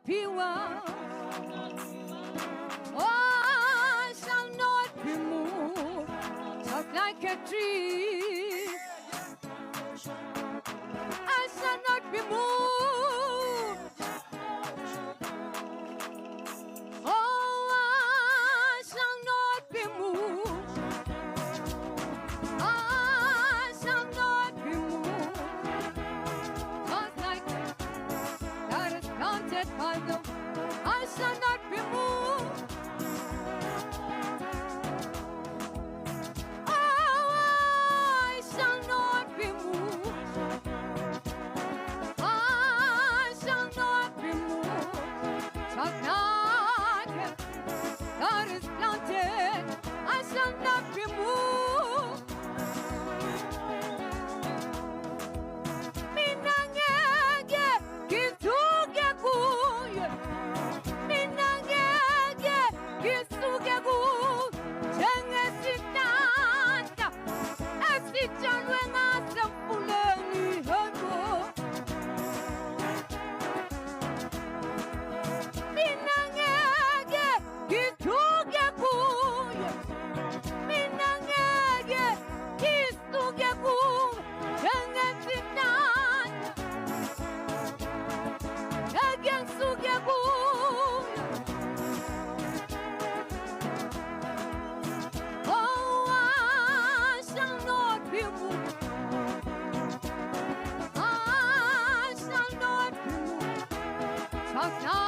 be oh, I shall not be moved, just like a tree. I shall not be moved. Oh, I shall not be moved. I shall not be moved. Just like that is planted by the I shall not be moved. Oh, I shall not be moved. I shall not be moved. Just like that is planted, I shall not be moved. Minangege kituge kuye. Minangege kisuge kuye. Jengesitanda esitshalwe ngasemfuleni hebo. Minangege kituge kuye. Minangege kisuge kuye. Jengesitanda suge kuye. Oh, I shall not be moved. I shall not be moved. Just now.